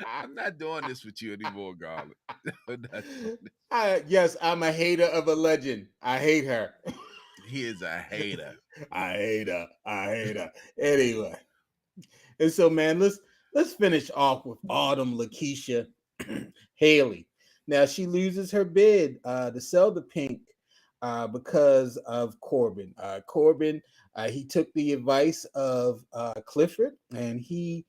I'm not doing this with you anymore, Garland. I'm not doing this. Yes, I'm a hater of a legend. I hate her. He is a hater. I hate her. I hate her. Anyway, and so man, let's finish off with Autumn Lakeisha Haley. Now she loses her bid to sell the pink because of Corbin. Corbin, he took the advice of Clifford, and he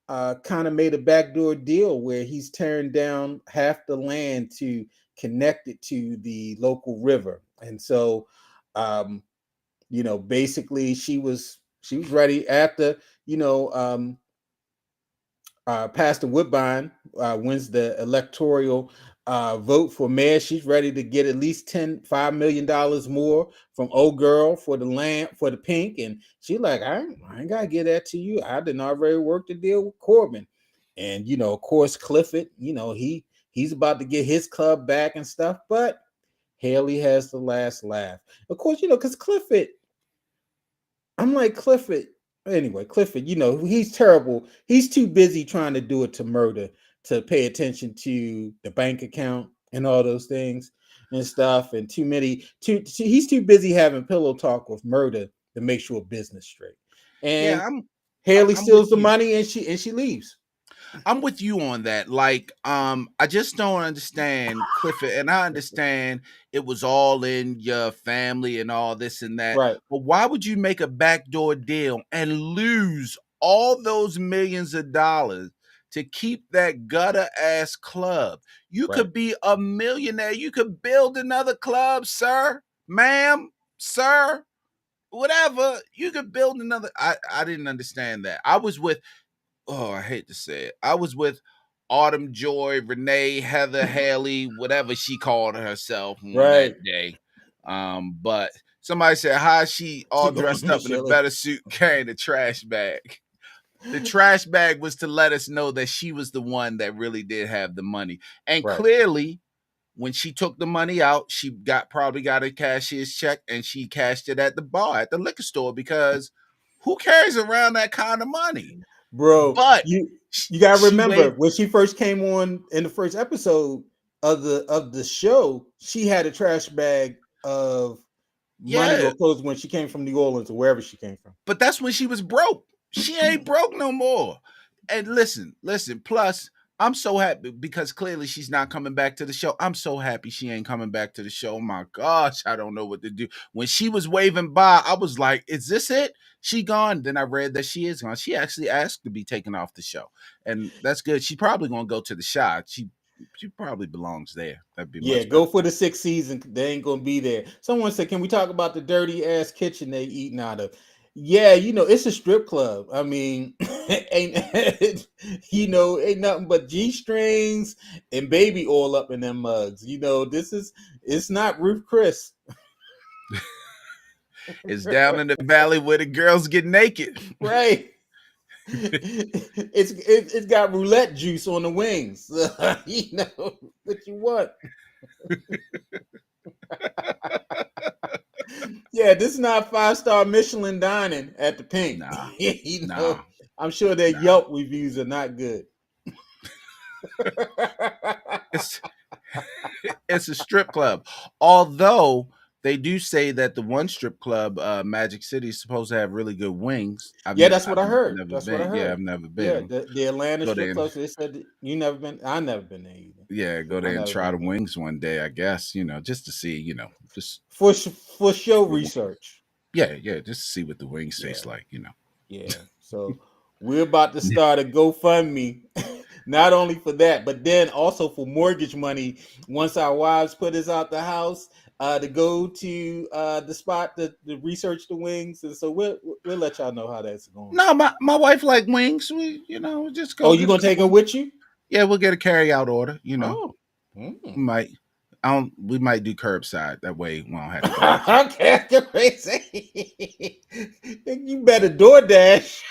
kind of made a backdoor deal where he's turned down half the land to connect it to the local river. And so, um, basically she was ready after, you know, Pastor Woodbine wins the electoral vote for mayor. She's ready to get at least $5 million more from old girl for the land for the pink. And she's like, I ain't gotta get that to you. I didn't already work the deal with Corbin. And of course, Clifford, he's about to get his club back and stuff, but Haley has the last laugh. Of course, because Clifford, I'm like, Clifford. Anyway, Clifford, he's terrible. He's too busy trying to do it to murder to pay attention to the bank account and all those things and stuff. And he's too busy having pillow talk with murder to make sure business straight. And Yeah, Haley I'm with steals the you. money and she leaves. I'm with you on that. Like, I just don't understand Clifford, and I understand it was all in your family and all this and that. Right, But why would you make a backdoor deal and lose all those millions of dollars to keep that gutter ass club? You right. could be a millionaire. You could build another club, sir, ma'am, sir, whatever. You could build another. I didn't understand that. I was with, oh, I hate to say it. I was with Autumn Joy, Renee, Heather, Haley, whatever she called herself on that Right. day. But somebody said, how is she all She going dressed to up in a Shirley. better suit carrying a trash bag? The trash bag was to let us know that she was the one that really did have the money. And Right. clearly, when she took the money out, she probably got a cashier's check and she cashed it at the bar, at the liquor store, because who carries around that kind of money? Bro, But you gotta she remember waited. when she first came on in the first episode of the show, she had a trash bag of money Yeah, or clothes when she came from New Orleans or wherever she came from. but that's when she was broke. She ain't broke no more. And listen. Plus, I'm so happy because clearly she's not coming back to the show. I'm so happy she ain't coming back to the show. Oh my gosh, I don't know what to do. When she was waving by, I was like, is this it? She gone. Then I read that she is gone. She actually asked to be taken off the show. And that's good. She's probably gonna go to the shot. She probably belongs there. That'd be Yeah, much better go for for the her. sixth season. They ain't gonna be there. Someone said, "Can we talk about the dirty ass kitchen they eating out of?" Yeah, it's a strip club. I mean, ain't ain't nothing but G strings and baby oil up in them mugs. It's not Ruth Chris, It's down in the valley where the girls get naked. right? It's got roulette juice on the wings. What you want. Yeah, this is not 5-star Michelin dining at the Pink. Nah, you know, nah, I'm sure their nah. Yelp reviews are not good. It's it's a strip club. Although they do say that the one strip club, Magic City, is supposed to have really good wings. Yeah, that's what I've I heard. never That's what I been. Yeah, heard. I've never Yeah, been. the Atlanta Go strip there and club. So they said that you never been. I never been there either. go I there and never try the been there wings one day. I guess just to see, just for show for research. yeah, just to see what the wings Yeah, taste like. yeah. So we're about to start a GoFundMe, not only for that, but then also for mortgage money. Once our wives put us out the house, to go to the spot to research the wings, and so we'll let y'all know how that's going. No, my wife like wings. We just Oh, go you get a gonna take her couple. with you? Yeah, we'll get a carry out order. Oh, We might. I don't. We might do curbside. That way we don't have to go out to. okay, you're crazy. You better DoorDash.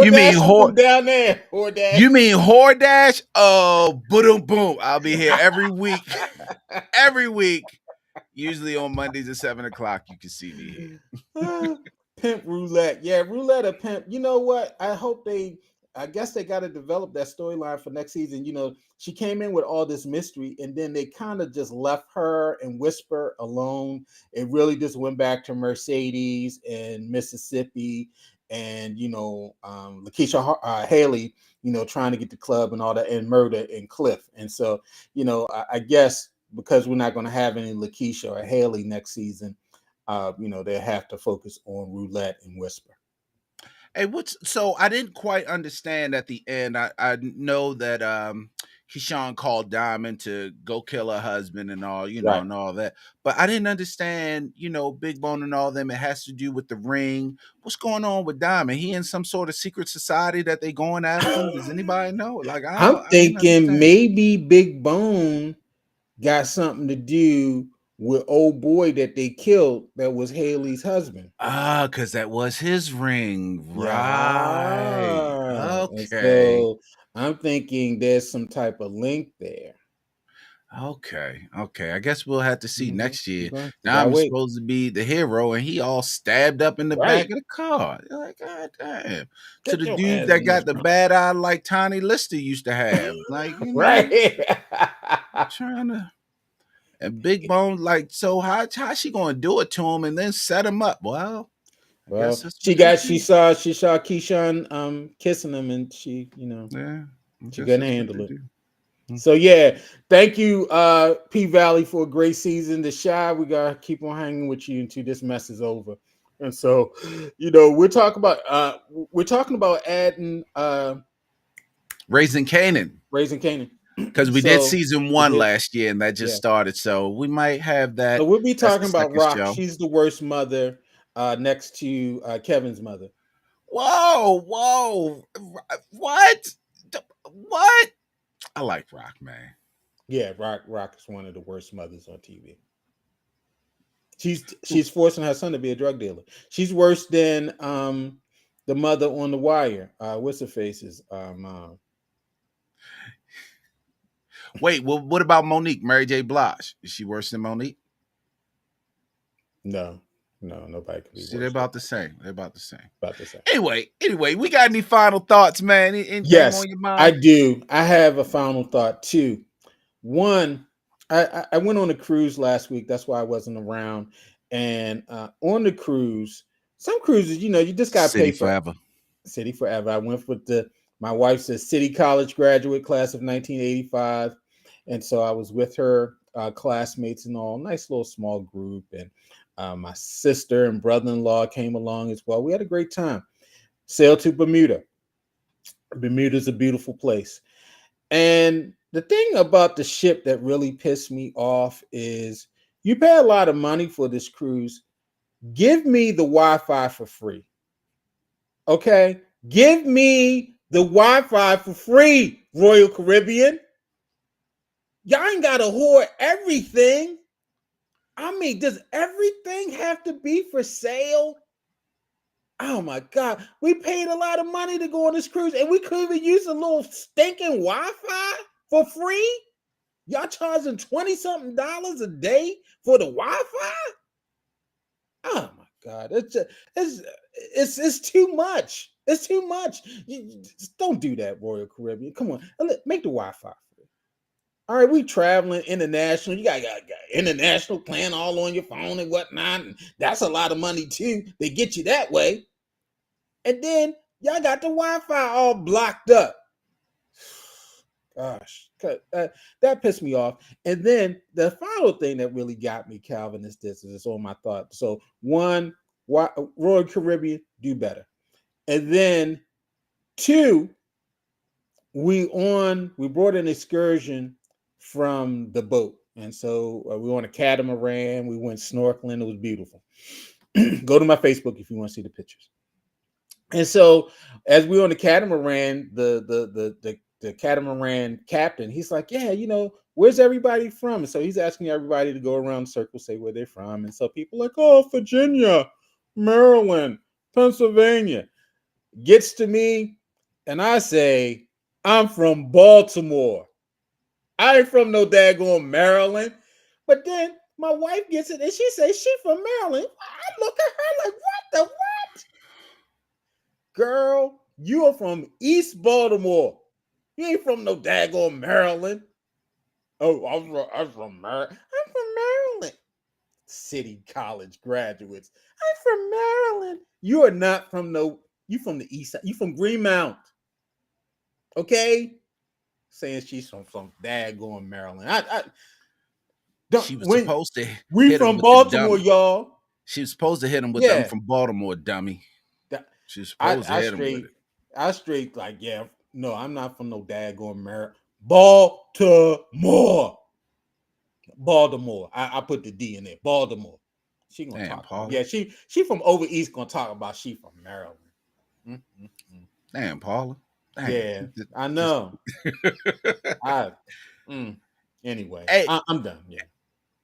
You mean DoorDash them from down there. You DoorDash. mean Hordash? Oh, boom, boom. I'll be here every week. Every week. Usually on Mondays at 7 o'clock. You can see me here. Pimp roulette. Yeah, roulette or pimp. You know what? I guess they got to develop that storyline for next season. She came in with all this mystery and then they kind of just left her and Whisper alone. It really just went back to Mercedes and Mississippi and, Lakeisha Haley, trying to get the club and all that, and Murder and Cliff. And so, I guess because we're not going to have any Lakeisha or Haley next season, they have to focus on Roulette and Whisper. Hey, so I didn't quite understand at the end. I know that Keyshawn called Diamond to go kill her husband and all, Right. and all that. But I didn't understand, Big Bone and all them. It has to do with the ring. What's going on with Diamond? He in some sort of secret society that they going after him? Does anybody know? Like I'm I didn't thinking understand. maybe Big Bone got something to do with old boy that they killed that was Haley's husband. Because that was his ring. Right. Yeah. And Okay. so I'm thinking there's some type of link there. Okay. Okay. I guess we'll have to see next year. You gotta Diamond's wait. supposed to be the hero, and he all stabbed up in the back Right. of the car. You're like, God damn. To Get the your dude ass that in this got the trunk. bad eye like Tiny Lister used to have. Like, Right. trying to. And Big Bone, like, so how she gonna do it to him and then set him up? Well, I guess Well, that's she what they got she do. saw she saw Keyshawn kissing him and she, Yeah, I she guess couldn't that's what they handle it. do. Hmm. So yeah, thank you, P Valley, for a great season. The Shy, we gotta keep on hanging with you until this mess is over. And so, we're talking about adding Raising Canaan. Raising Canaan. Because we did So season we one did, last year and that just yeah. started. So we might have So that. we'll be That's the talking about second Rock. show. She's the worst mother, next to Kevin's mother. Whoa. What? What? I like Rock, man. Yeah, Rock is one of the worst mothers on TV. She's forcing her son to be a drug dealer. She's worse than the mother on The Wire. What's her face's mom? Wait, well, what about Monique, Mary J. Blige? Is she worse than Monique? No, nobody can be See, they're worse than about the same. They're about the same. about to say. Anyway, we got any final thoughts, man? Anything Yes, on your I mind? do. I have a final thought too. One, I went on a cruise last week. That's why I wasn't around. And on the cruise, some cruises, you just got to pay City for forever. City Forever. I went with the My wife's a City College graduate, class of 1985, and so I was with her classmates and all. Nice little small group, and my sister and brother-in-law came along as well. We had a great time. Sailed to Bermuda. Bermuda's a beautiful place. And the thing about the ship that really pissed me off is you pay a lot of money for this cruise. Give me the Wi-Fi for free. Okay? Give me the Wi-Fi for free, Royal Caribbean. Y'all ain't gotta hoard everything. I mean, does everything have to be for sale? Oh my God. We paid a lot of money to go on this cruise and we couldn't even use a little stinking Wi-Fi for free? Y'all charging 20 something dollars a day for the Wi-Fi? Oh my God. It's too much. It's too much. Just don't do that, Royal Caribbean. Come on. Make the Wi-Fi free. All right, we traveling international. You got international plan all on your phone and whatnot. And that's a lot of money too. They get you that way. And then y'all got the Wi-Fi all blocked up. Gosh, that pissed me off. And then the final thing that really got me, Calvin, is this. Is on my thought. So one, Royal Caribbean, do better. And then two, we brought an excursion from the boat, and so we were on a catamaran. We went snorkeling. It was beautiful. Go to my Facebook if you want to see the pictures. And so as we were on the catamaran, the catamaran captain, he's like, yeah, where's everybody from? And so he's asking everybody to go around the circle, say where they're from. And so people are like, oh, Virginia, Maryland, Pennsylvania. Gets to me, and I say, I'm from Baltimore. I ain't from no daggone Maryland. But then my wife gets it, and she says she from Maryland. I look at her like, what the what? Girl, you are from East Baltimore. You ain't from no daggone Maryland. Oh, I'm from Maryland. I'm from Maryland. City College graduates. I'm from Maryland. You are not from you from the east side. You from Greenmount. Okay? Saying she's from some daggone Maryland. I don't She was when supposed to we hit him from with the Baltimore, dummy. y'all. She was supposed to hit him with the "I'm Yeah. from Baltimore," dummy. She was I, supposed to I hit him with straight it. I straight like, yeah, no, I'm not from no daggone Maryland. Baltimore. Baltimore. I put the D in there. Baltimore. She gonna Damn, talk about, Paula. yeah, she from over east gonna talk about she from Maryland. Mm-mm-mm. Damn, Paula. Damn. Yeah, I Just know. I mm. Anyway, hey, I'm done. Yeah.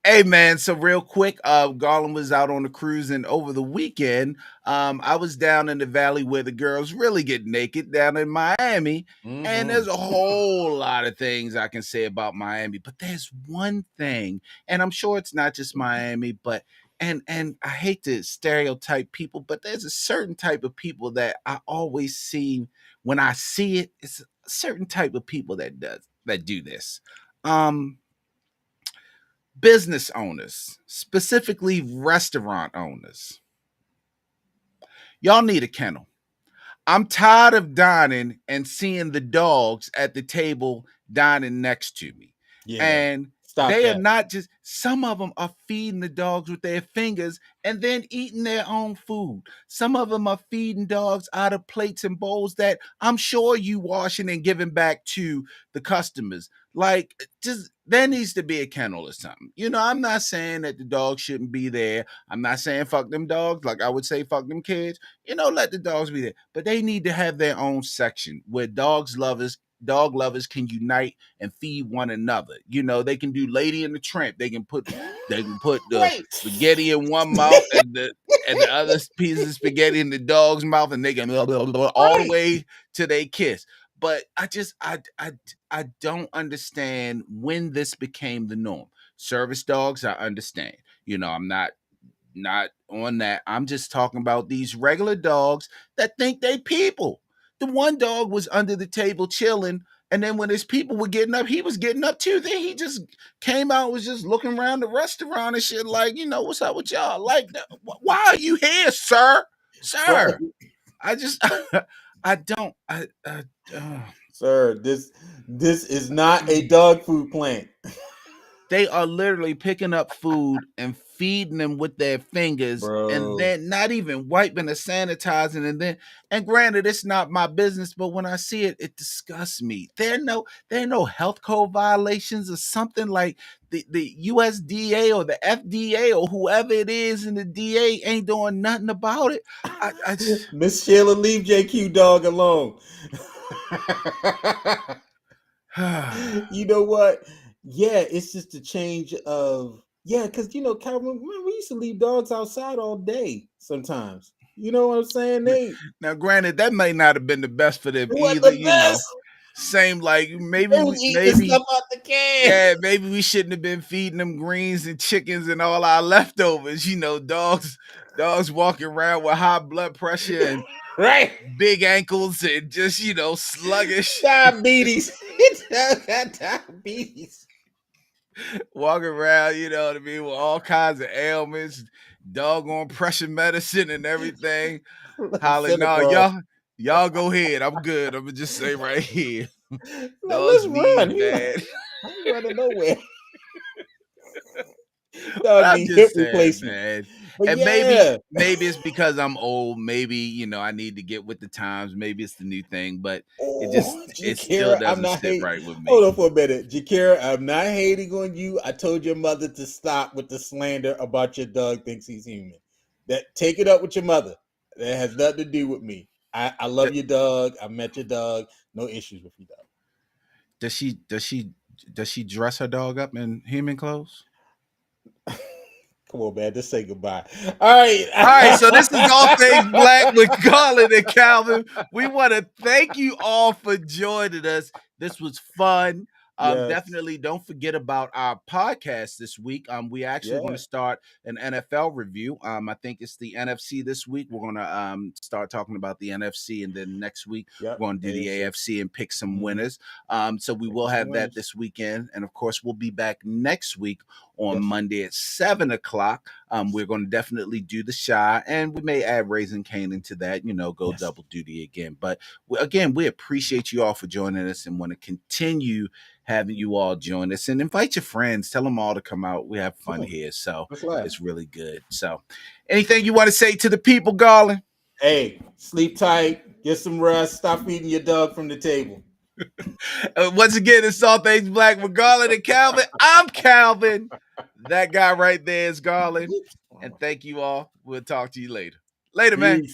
Hey man, so real quick, Garland was out on the cruise, and over the weekend, I was down in the valley where the girls really get naked down in Miami. And Mm-hmm. there's a whole lot of things I can say about Miami, but there's one thing, and I'm sure it's not just Miami, but and I hate to stereotype people, but there's a certain type of people that I always see when I see it. It's a certain type of people that do this. Um, Business owners, specifically restaurant owners. Y'all need a kennel. I'm tired of dining and seeing the dogs at the table dining next to me. Yeah. And Stop they are that. not just, some of them are feeding the dogs with their fingers and then eating their own food. Some of them are feeding dogs out of plates and bowls that I'm sure you washing and giving back to the customers. Like, just there needs to be a kennel or something. I'm not saying that the dogs shouldn't be there. I'm not saying fuck them dogs. Like I would say fuck them kids. Let the dogs be there. But they need to have their own section where dog lovers can unite and feed one another. They can do Lady and the Tramp. They can put the Wait. spaghetti in one mouth and the other piece of spaghetti in the dog's mouth, and they can all the Right. way to they kiss. But I don't understand when this became the norm. Service dogs, I understand. I'm not on that. I'm just talking about these regular dogs that think they people. The one dog was under the table chilling, and then when his people were getting up, he was getting up too. Then he just came out, was just looking around the restaurant and shit, like, what's up with y'all? Like, why are you here, sir? Well, Sir. I just I don't. Sir, this is not a dog food plant. They are literally picking up food and feeding them with their fingers, and Bro. then not even wiping or sanitizing. And granted, it's not my business, but when I see it, it disgusts me. There are no health code violations or something like the USDA or the FDA or whoever it is, and the DA ain't doing nothing about it. I Miss Sheila, leave JQ dog alone. You know what? Yeah, it's just a change of because Calvin, man, we used to leave dogs outside all day sometimes. You know what I'm saying? Now, granted, that may not have been the best for them They weren't either. the best. Same like They was eating the stuff out the can. yeah, maybe we shouldn't have been feeding them greens and chickens and all our leftovers. Dogs walking around with high blood pressure and Right. big ankles and just sluggish, Diabetes. Got diabetes. walking around. You know what I mean, with all kinds of ailments, doggone pressure medicine and everything. Like Hollering, Santa no, Claus. y'all go ahead. I'm good. I'm gonna just say right here, Like, let's dogs run. need He like, bad. I ain't running nowhere. But Dog I'm need hip just saying, replacement. man. But And yeah. maybe it's because I'm old. Maybe, I need to get with the times. Maybe it's the new thing, but Oh, it still Jakira, I'm doesn't not sit hating. right with Hold me. on for a minute. Jakira, I'm not hating on you. I told your mother to stop with the slander about your dog thinks he's human. That take it up with your mother. That has nothing to do with me. I love D- your dog. I met your dog. No issues with your dog. does she dress her dog up in human clothes? Come on, man. Just say goodbye. All right. All right, so this is All Things Black with Garland and Calvin. We want to thank you all for joining us. This was fun. Yes. Definitely don't forget about our podcast this week. We actually going Yeah. to start an NFL review. I think it's the NFC this week. We're going to start talking about the NFC, and then next week Yep. we're going to do the AFC. AFC and pick some Mm-hmm. winners. So we will Some have that winners. this weekend, and of course we'll be back next week on Yes. Monday at 7 o'clock. We're going to definitely do the Shy, and we may add Raising Cane into that, go Yes. double duty again. But again, we appreciate you all for joining us and want to continue having you all join us and invite your friends. Tell them all to come out. We have fun Yeah. here. So Let's laugh. it's really good. So anything you want to say to the people, Garland? Hey, sleep tight, get some rest, stop feeding your dog from the table. Once again, it's All Things Black with Garland and Calvin. I'm Calvin. That guy right there is Garland. And thank you all. We'll talk to you later. Later, man. Peace.